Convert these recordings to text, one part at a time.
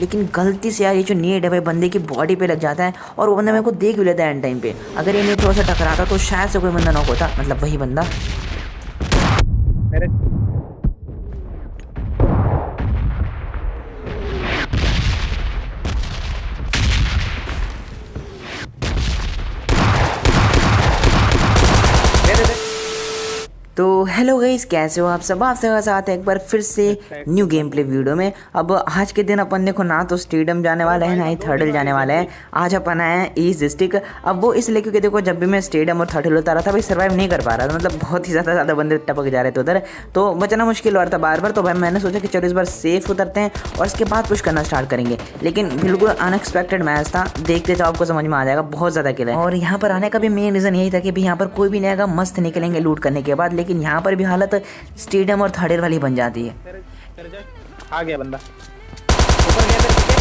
लेकिन गलती से यार ये जो नेट है भाई बंदे की बॉडी पे लग जाता है और वो बंदा मेरे को देख भी लेता है एंड टाइम पे। अगर ये नेट थोड़ा सा टकराता तो शायद से कोई बंदा नॉक होता, मतलब वही बंदा। मेरे मेरे दे तो हेलो गाइस, कैसे हो आप सब? आपसे साथ एक बार फिर से न्यू गेम प्ले वीडियो में। अब आज के दिन अपन देखो ना तो स्टेडियम जाने वाला है ना ही थर्डल जाने वाला है। आज अपन आए हैं ईस्ट डिस्ट्रिक्ट। अब वो इसलिए क्योंकि देखो जब भी मैं स्टेडियम और थर्डल उतारा था भाई सर्वाइव नहीं कर पा रहा था, मतलब बहुत ही ज़्यादा बंदे टपक जा रहे थे उधर, तो बचना मुश्किल हो रहा था बार बार। तो भाई मैंने सोचा कि चलो इस बार सेफ उतरते हैं और इसके बाद पुश करना स्टार्ट करेंगे। लेकिन बिल्कुल अनएक्सपेक्टेड मैच था, देखते तो आपको समझ में आ जाएगा, बहुत ज़्यादा किल है। और यहाँ पर आने का भी मेन रीज़न यही था कि भाई यहाँ पर कोई भी नहीं आएगा, मस्त निकलेंगे लूट करने के बाद। लेकिन यहाँ पर भी हालत स्टेडियम और थर्ड ईयर वाली बन जाती है। तेरे जा आ गया बंदा ऊपर गया तेरे पीछे।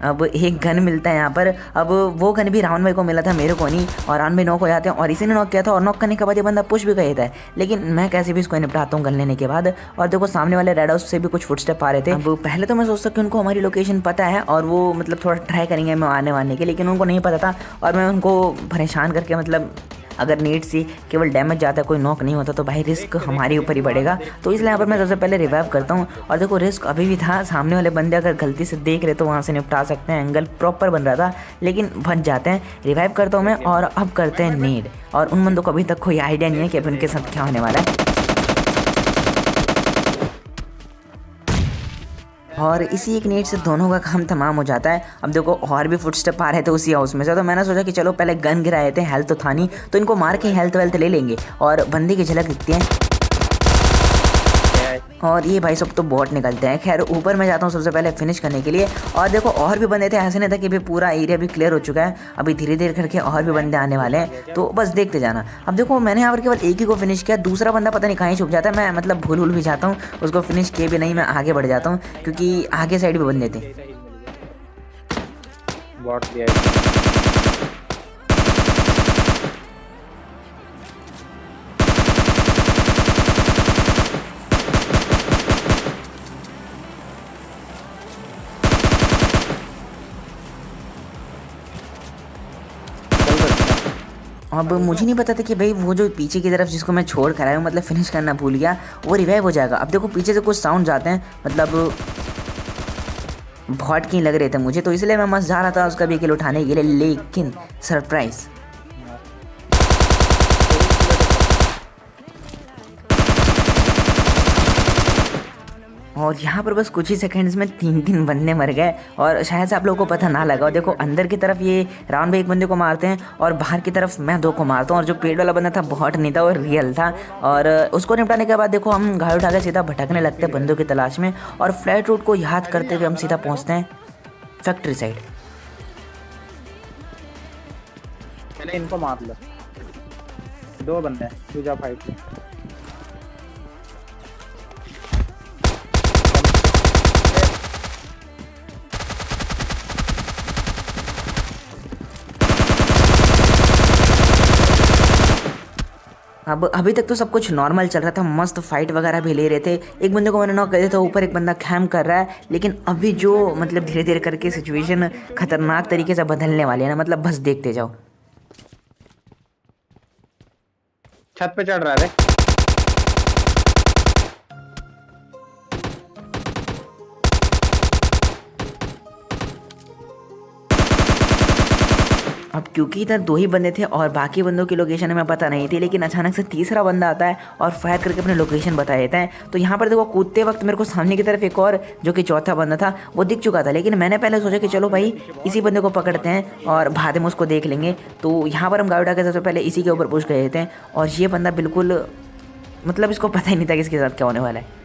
अब एक गन मिलता है यहाँ पर। अब वो गन भी राउंड भाई को मिला था, मेरे को नहीं, और राउंड भाई नॉक हो जाते हैं और इसी ने नॉक किया था। और नॉक करने के बाद ये बंदा पुश भी कर देता है, लेकिन मैं कैसे भी इसको निपटाता हूँ गन लेने के बाद। और देखो सामने वाले रेड हाउस से भी कुछ फुटस्टेप आ रहे थे। अब पहले तो मैं सोचता कि उनको हमारी लोकेशन पता है और वो मतलब थोड़ा ट्राई करेंगे मैं आने वाने के, लेकिन उनको नहीं पता था। और मैं उनको परेशान करके, मतलब अगर नीड से केवल डैमेज जाता है, कोई नॉक नहीं होता, तो भाई रिस्क हमारे ऊपर ही पड़ेगा। तो इसलिए यहाँ पर मैं सबसे पहले रिवाइव करता हूँ। और देखो रिस्क अभी भी था, सामने वाले बंदे अगर गलती से देख रहे तो वहाँ से निपटा सकते हैं। एंगल प्रॉपर बन रहा था लेकिन बच जाते हैं। रिवाइव करता हूँ मैं और अब करते हैं नीड। और उन बंदों को अभी तक कोई आइडिया नहीं है कि अभी उनके साथ क्या होने वाला है। और इसी एक नेट से दोनों का काम तमाम हो जाता है। अब देखो और भी फुटस्टेप आ रहे थे उसी हाउस में से, तो मैंने सोचा कि चलो पहले गन गिराए थे, हेल्थ तो था नहीं, तो इनको मार के हेल्थ वेल्थ ले लेंगे और बंदे की झलक दिखती है। और ये भाई सब तो बॉट निकलते हैं। खैर ऊपर मैं जाता हूँ सबसे पहले फिनिश करने के लिए। और देखो और भी बंदे थे, ऐसे नहीं था कि भाई पूरा एरिया भी क्लियर हो चुका है, अभी धीरे धीरे करके और भी बंदे आने वाले हैं, तो बस देखते जाना। अब देखो मैंने यहाँ पर केवल एक ही को फिनिश किया, दूसरा बंदा पता नहीं कहीं छुप जाता है, मैं मतलब भूल भी जाता हूँ, उसको फिनिश किए भी नहीं, मैं आगे बढ़ जाता हूँ क्योंकि आगे साइड भी बंदे थे। बॉट दिया अब मुझे नहीं पता था कि भाई वो जो पीछे की तरफ जिसको मैं छोड़ कर आया हूँ, मतलब फिनिश करना भूल गया, वो रिवाइव हो जाएगा। अब देखो पीछे से कुछ साउंड आते हैं, मतलब बहुत की लग रहे थे मुझे, तो इसलिए मैं मस्त जा रहा था उसका भी किल उठाने के लिए, लेकिन सरप्राइज। और यहाँ पर बस कुछ ही सेकंड्स में 3 बंदे मर गए और शायद से आप लोगों को पता ना लगा। और देखो अंदर की तरफ ये राउंड में एक बंदे को मारते हैं और बाहर की तरफ मैं 2 को मारता हूँ। और जो पेड़ वाला बंदा था बहुत नहीं था, वो रियल था। और उसको निपटाने के बाद देखो हम गाड़ी उठा के सीधा भटकने लगते हैं बंदों की तलाश में, और फ्लैट रूट को याद करते हुए हम सीधा पहुँचते हैं फैक्ट्री साइड। पहले इनको मार लो, 2 बंदे हैं, तू जा फाइट ले। अब अभी तक तो सब कुछ नॉर्मल चल रहा था, मस्त फाइट वगैरह भी ले रहे थे। एक बंदे को मैंने नॉक कर दिया था, ऊपर एक बंदा कैम कर रहा है। लेकिन अभी जो मतलब धीरे धीरे करके सिचुएशन खतरनाक तरीके से बदलने वाली है ना, मतलब बस देखते जाओ। छत पे चढ़ रहा है रे। अब क्योंकि इधर 2 ही बंदे थे और बाकी बंदों की लोकेशन हमें पता नहीं थी, लेकिन अचानक से तीसरा बंदा आता है और फायर करके अपनी लोकेशन बता देता है। तो यहाँ पर देखो कूदते वक्त मेरे को सामने की तरफ एक और जो कि चौथा बंदा था वो दिख चुका था, लेकिन मैंने पहले सोचा कि चलो भाई इसी बंदे को पकड़ते हैं और बाद में उसको देख लेंगे। तो यहाँ पर हम गाड़ी उठा के सबसे पहले इसी के ऊपर पुश कर देते हैं। और ये बंदा बिल्कुल, मतलब इसको पता ही नहीं था कि इसके साथ क्या होने वाला है।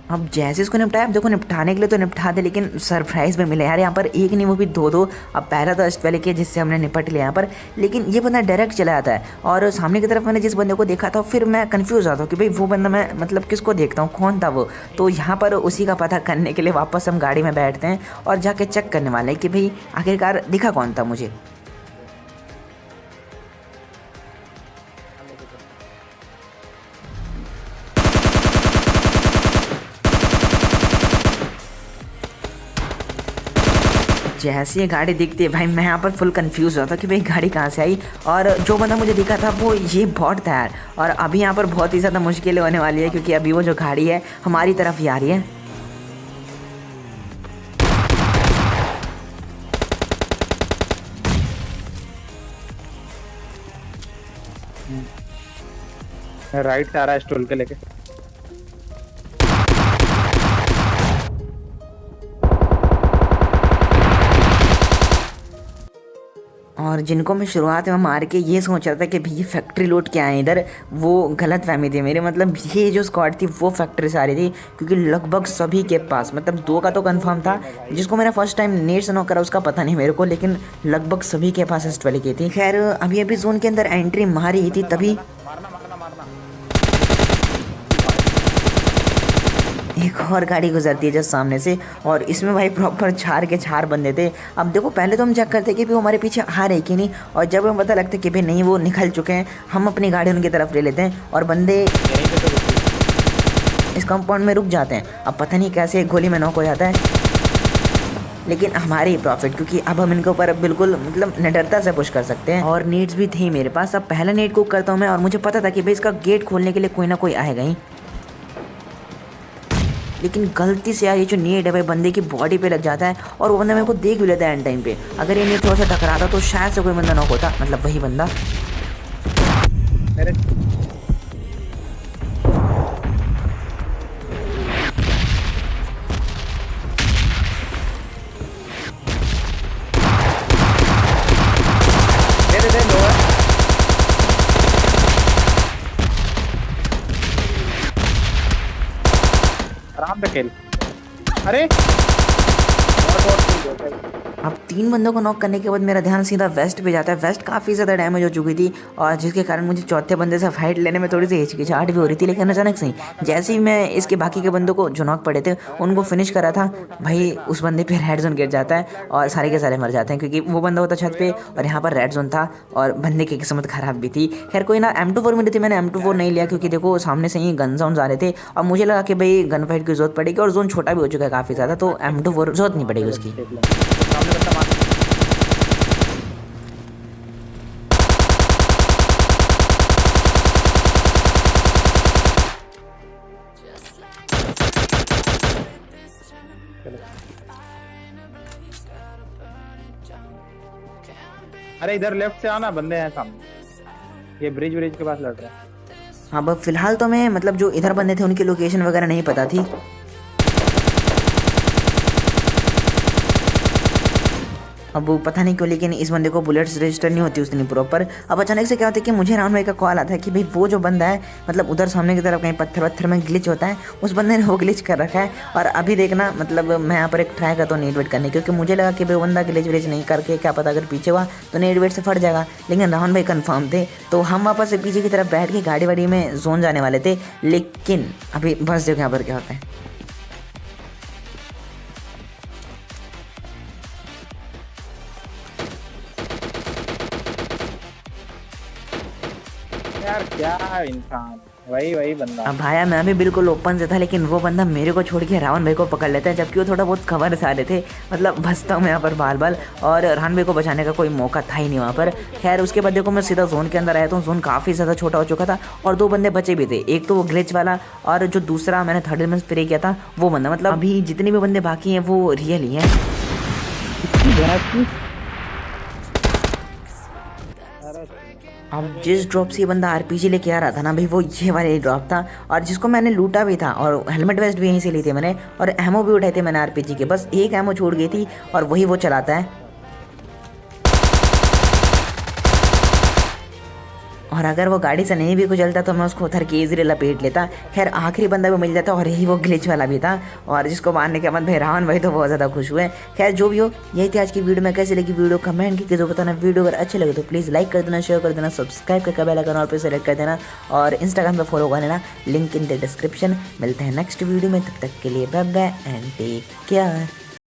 अब जैसे इसको निपटाया, अब देखो निपटाने के लिए तो निपटा दे, लेकिन सरप्राइज में मिले यार यहाँ पर, एक नहीं वो भी 2। अब पहला तो अस्ट वाले के जिससे हमने निपट लिया यहाँ पर, लेकिन ये बंदा डायरेक्ट चला जाता है। और सामने की तरफ मैंने जिस बंदे को देखा था फिर मैं कंफ्यूज आता हूँ कि भाई वो बंदा मैं मतलब किसको देखता हूँ, कौन था वो। तो यहाँ पर उसी का पता करने के लिए वापस हम गाड़ी में बैठते हैं और जाके चेक करने वाले हैं कि भाई आखिरकार दिखा कौन था मुझे। जैसी ये गाड़ी दिखती है भाई, मैं यहाँ पर फुल कंफ्यूज हुआ था कि भाई गाड़ी कहाँ से आई। और जो बंदा मुझे दिखा था वो ये बॉट था यार। और अभी यहाँ पर बहुत ही ज़्यादा मुश्किलें होने वाली है, क्योंकि अभी वो जो गाड़ी है हमारी तरफ ही आ रही है। राइट से आ रहा है स्टॉल के लेके। और जिनको मैं शुरुआत में मार के ये सोच रहा था कि भाई ये फैक्ट्री लूट के आए इधर, वो गलत फहमी थी मेरे। मतलब ये जो स्क्वाड थी वो फैक्ट्री से आ रही थी, क्योंकि लगभग सभी के पास, मतलब 2 का तो कंफर्म था। जिसको मैंने फर्स्ट टाइम नेट से नॉक करा उसका पता नहीं मेरे को, लेकिन लगभग सभी के पास इस वाली की थी। खैर अभी अभी जोन के अंदर एंट्री मारी थी तभी एक और गाड़ी गुजरती है जस्ट सामने से, और इसमें भाई प्रॉपर 4 के 4 बंदे थे। अब देखो पहले तो हम चेक करते कि भी वो हमारे पीछे आ रहे कि नहीं, और जब हमें पता लगता कि भाई नहीं वो निकल चुके हैं, हम अपनी गाड़ी उनकी तरफ ले लेते हैं और बंदे इस कंपाउंड में रुक जाते हैं। अब पता नहीं कैसे गोली में नॉक हो जाता है, लेकिन हमारे ही प्रॉफिट, क्योंकि अब हम इनके ऊपर बिल्कुल मतलब निडरता से पुश कर सकते हैं। और नीड्स भी थी मेरे पास। अब पहला नीड कुक करता हूँ मैं, और मुझे पता था कि भाई इसका गेट खोलने के लिए कोई ना कोई आएगा ही। लेकिन गलती से यार ये जो नीड है भाई बंदे की बॉडी पे लग जाता है, और वो बंदा मेरे को देख भी लेता है एंड टाइम पे। अगर ये नीड थोड़ा सा टकराता तो शायद से कोई बंदा नॉक होता, मतलब वही बंदा। मेरे दे लो है। आराम से खेल। अरे अब 3 बंदों को नॉक करने के बाद मेरा ध्यान सीधा वेस्ट पे जाता है। वेस्ट काफ़ी ज़्यादा डैमेज हो चुकी थी, और जिसके कारण मुझे चौथे बंदे से फाइट लेने में थोड़ी सी हिचकिचाहट भी हो रही थी। लेकिन अचानक से जैसे ही मैं इसके बाकी के बंदों को जो नॉक पड़े थे उनको फिनिश करा था, भाई उस बंदे पे रेड जोन गिर जाता है और सारे के सारे मर जाते हैं, क्योंकि वो बंदा होता छत पे और यहाँ पर रेड जोन था, और बंदे की किस्मत खराब भी थी। खैर कोई ना, M24 मिली थी, मैंने M24 नहीं लिया, क्योंकि देखो सामने से ही गन साउंड आ रहे थे और मुझे लगा कि भाई गन फाइट की जरूरत पड़ेगी, और जोन छोटा भी हो चुका है काफ़ी ज़्यादा, तो M24 जरूरत नहीं पड़ेगी उसकी। सामने बंदा मार। अरे इधर लेफ्ट से आना, बंदे हैं सामने। ये ब्रिज के पास लड़ रहे हैं। हाँ बस फिलहाल तो मैं मतलब जो इधर बंदे थे उनकी लोकेशन वगैरह नहीं पता थी। अब वो पता नहीं क्यों, लेकिन इस बंदे को बुलेट्स रजिस्टर नहीं होती उसने प्रॉपर। अब अचानक से क्या होता है कि मुझे राहुल भाई का कॉल आता है कि भाई वो जो बंदा है, मतलब उधर सामने की तरफ कहीं पत्थर में ग्लिच होता है, उस बंदे ने वो ग्लिच कर रखा है। और अभी देखना, मतलब मैं यहाँ पर एक ट्राई करता हूँ नेट वेट करने, क्योंकि मुझे लगा कि भाई बंदा ग्लिच व्लिच नहीं करके क्या पता अगर पीछे हुआ तो नेट वेट से फट जाएगा। लेकिन राहुल भाई कन्फर्म थे, तो हम वापस से पीछे की तरफ बैठ के गाड़ी वाड़ी में जोन जाने वाले थे। लेकिन अभी बस देखो यहाँ पर क्या होता है। यार क्या इंसान, वही बंदा। अब भाया मैं भी बिल्कुल ओपन से था, लेकिन वो बंदा मेरे को छोड़ के रावण भाई को पकड़ लेता है, जबकि वो थोड़ा बहुत कवर से आ रहे थे। मतलब बचता हूँ मैं यहाँ पर बाल और रावण भाई को बचाने का कोई मौका था ही नहीं वहाँ पर। खैर उसके बाद देखो मैं सीधा जोन के अंदर आया था। जोन काफ़ी ज़्यादा छोटा हो चुका था और 2 बंदे बचे भी थे, एक तो वो ग्लिच वाला और जो दूसरा मैंने थर्ड में स्प्रे किया था वो बंदा। मतलब अभी जितने भी बंदे बाकी हैं वो रियल ही हैं। अब जिस ड्रॉप से ये बंदा आरपीजी लेके आ रहा था ना भाई, वो ये वाला ड्रॉप था, और जिसको मैंने लूटा भी था, और हेलमेट वेस्ट भी यहीं से ली थी मैंने, और एमओ भी उठाए थे मैंने आरपीजी के। बस एक एमओ छूट गई थी और वही वो चलाता है। और अगर वो गाड़ी से नहीं भी कुचलता तो मैं उसको उधर के इजीली लपेट लेता। खैर आखिरी बंदा भी मिल जाता, और यही वो ग्लिच वाला भी था, और जिसको मारने के बाद भाई रावण भाई तो बहुत ज़्यादा खुश हुए। खैर जो भी हो, यही थी आज की वीडियो में। कैसी लगी वीडियो कमेंट करके जो बताना। वीडियो अगर अच्छे लगे तो प्लीज़ लाइक कर देना, शेयर कर देना, सब्सक्राइब करके बेल आइकन और पे सेलेक्ट कर देना, और इंस्टाग्राम पर फॉलो कर लेना, लिंक इन द डिस्क्रिप्शन। मिलते हैं नेक्स्ट वीडियो में, तब तक के लिए bye bye and take care.